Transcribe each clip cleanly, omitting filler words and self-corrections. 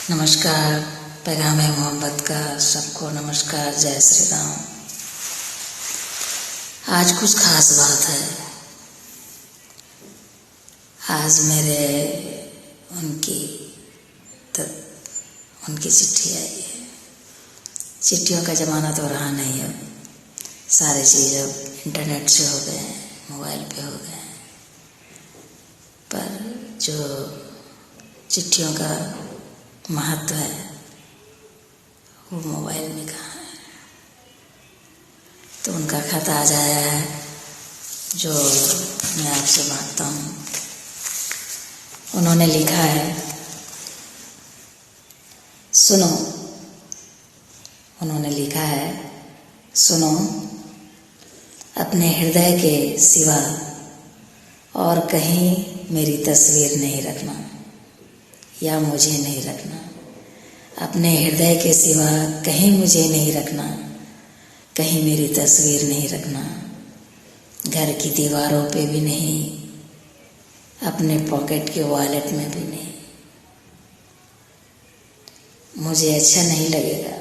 नमस्कार। पैगाम है मोहब्बत का सबको नमस्कार। जय श्री राम। आज कुछ खास बात है। आज मेरे उनकी चिट्ठी आई है। चिट्ठियों का ज़माना तो रहा नहीं। अब सारे चीज़ अब इंटरनेट से हो गए हैं, मोबाइल पे हो गए हैं। पर जो चिट्ठियों का महत्व है वो मोबाइल में कहाँ है। तो उनका खत आज आया है जो मैं आपसे बांटता हूँ। उन्होंने लिखा है, सुनो। उन्होंने लिखा है, सुनो, अपने हृदय के सिवा और कहीं मेरी तस्वीर नहीं रखना या मुझे नहीं रखना। अपने हृदय के सिवा कहीं मुझे नहीं रखना, कहीं मेरी तस्वीर नहीं रखना। घर की दीवारों पे भी नहीं, अपने पॉकेट के वॉलेट में भी नहीं। मुझे अच्छा नहीं लगेगा,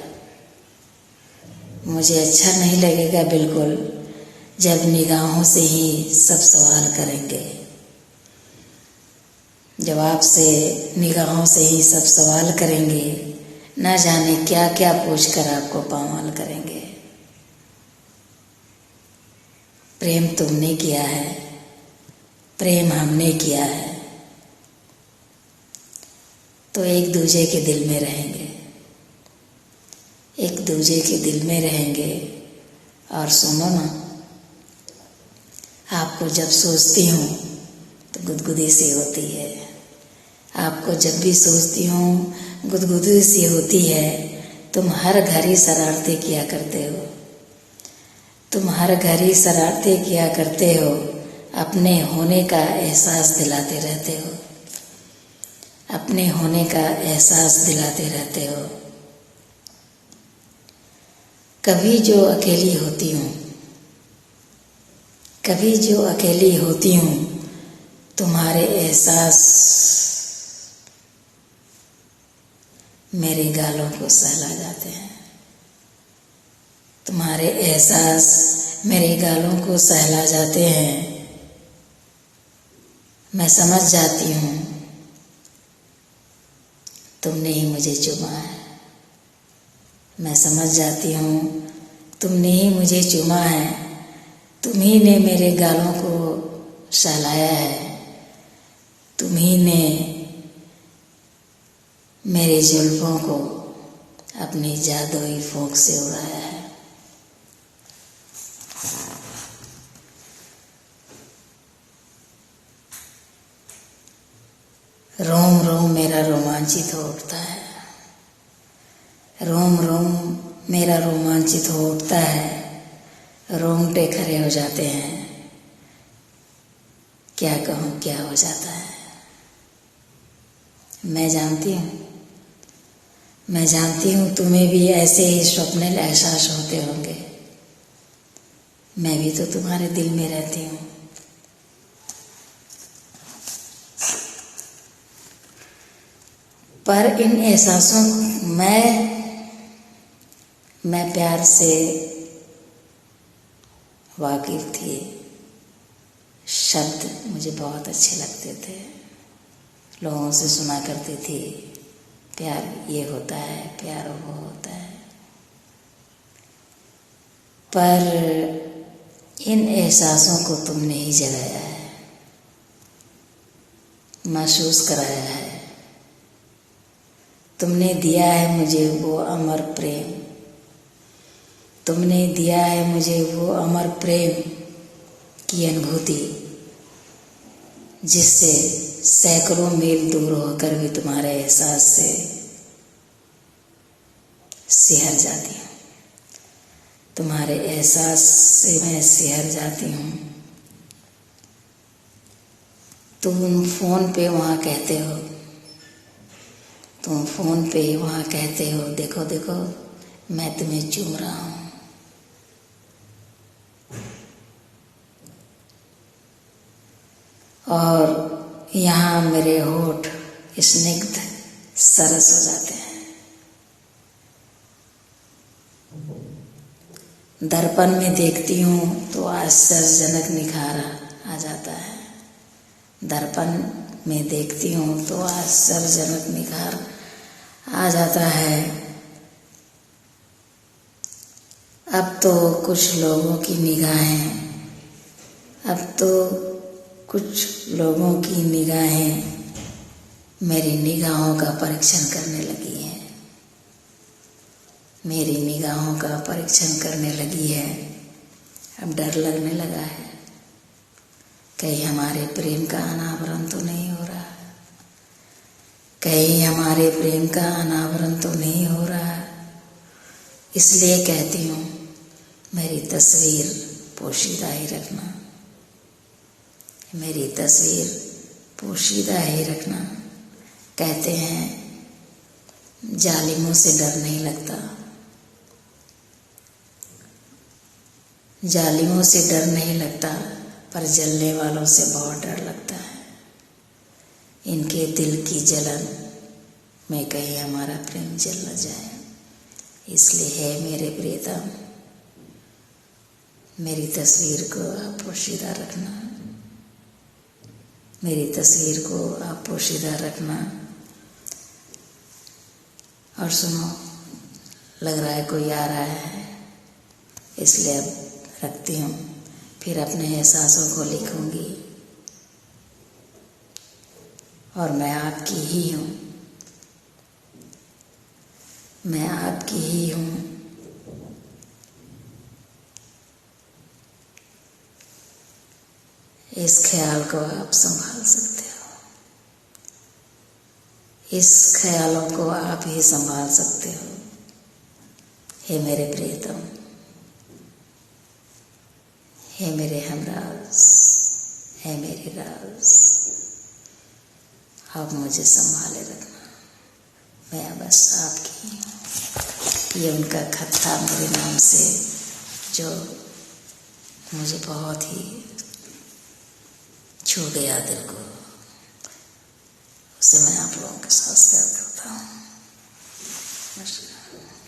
मुझे अच्छा नहीं लगेगा बिल्कुल जब निगाहों से ही सब सवाल करेंगे। जब आपसे निगाहों से ही सब सवाल करेंगे, ना जाने क्या क्या पूछकर आपको पामाल करेंगे। प्रेम तुमने किया है, प्रेम हमने किया है, तो एक दूजे के दिल में रहेंगे, एक दूजे के दिल में रहेंगे। और सुनो ना, आपको जब सोचती हूँ तो गुदगुदी सी होती है। आपको जब भी सोचती हूँ गुदगुदी सी होती है। तुम हर घड़ी शरारतें किया करते हो, तुम हर घड़ी शरारतें किया करते हो। अपने होने का एहसास दिलाते रहते हो, अपने होने का एहसास दिलाते रहते हो। कभी जो अकेली होती हूँ, कभी जो अकेली होती हूँ, तुम्हारे एहसास मेरे गालों को सहला जाते हैं। तुम्हारे एहसास मेरे गालों को सहला जाते हैं। मैं समझ जाती हूँ तुमने ही मुझे चुमा है। मैं समझ जाती हूँ तुमने ही मुझे चुमा है। तुम ही ने मेरे गालों को सहलाया है। तुम ही ने मेरे जुल्फों को अपनी जादुई फूंक से उड़ाया है। रोम रोम मेरा रोमांचित हो उठता है, रोम रोम मेरा रोमांचित हो उठता है। रोंगटे खड़े हो जाते हैं। क्या कहूँ, क्या हो जाता है। मैं जानती हूँ, मैं जानती हूँ तुम्हें भी ऐसे ही स्वप्निल एहसास होते होंगे। मैं भी तो तुम्हारे दिल में रहती हूँ। पर इन एहसासों को मैं प्यार से वाकिफ थी। शब्द मुझे बहुत अच्छे लगते थे, लोगों से सुना करती थी। प्यार ये होता है, प्यार वो होता है। पर इन एहसासों को तुमने ही जगाया है, महसूस कराया है। तुमने दिया है मुझे वो अमर प्रेम, तुमने दिया है मुझे वो अमर प्रेम की अनुभूति, जिससे सैकड़ों मील दूर होकर भी तुम्हारे एहसास से सिहर जाती हूँ। तुम्हारे एहसास से मैं सिहर जाती हूँ। तुम फोन पे वहाँ कहते हो, तुम फोन पे वहाँ कहते हो, देखो देखो मैं तुम्हें चूम रहा हूँ। और यहाँ मेरे होठ स्निग्ध सरस हो जाते हैं। दर्पण में देखती हूँ तो आश्चर्यजनक निखार आ जाता है। दर्पण में देखती हूँ तो आश्चर्यजनक निखार आ जाता है। अब तो कुछ लोगों की निगाहें मेरी निगाहों का परीक्षण करने लगी है। मेरी निगाहों का परीक्षण करने लगी है। अब डर लगने लगा है, कहीं हमारे प्रेम का अनावरण तो नहीं हो रहा, कहीं हमारे प्रेम का अनावरण तो नहीं हो रहा। इसलिए कहती हूँ, मेरी तस्वीर पोशीदा ही रखना, मेरी तस्वीर पोशीदा ही रखना। कहते हैं जालिमों से डर नहीं लगता, जालिमों से डर नहीं लगता, पर जलने वालों से बहुत डर लगता है। इनके दिल की जलन में कहीं हमारा प्रेम जल न जाए। इसलिए है मेरे प्रियतम, मेरी तस्वीर को आप पोशीदा रखना, मेरी तस्वीर को आप पोशीदा रखना। और सुनो, लग रहा है कोई आ रहा है, इसलिए अब रखती हूँ, फिर अपने एहसासों को लिखूंगी। और मैं आपकी ही हूँ, मैं आपकी ही हूँ। इस ख्याल को आप संभाल सकते हो, इस ख्यालों को आप ही संभाल सकते हो। हे मेरे प्रियतम, हे मेरे हमराज, हे मेरे राज, आप मुझे संभाले रखना, मैं बस आपकी हूँ। ये उनका खत था मेरे नाम से, जो मुझे बहुत ही छू गया दिल को। उसे मैं आप लोगों के साथ शेयर करता हूँ। नमस्कार।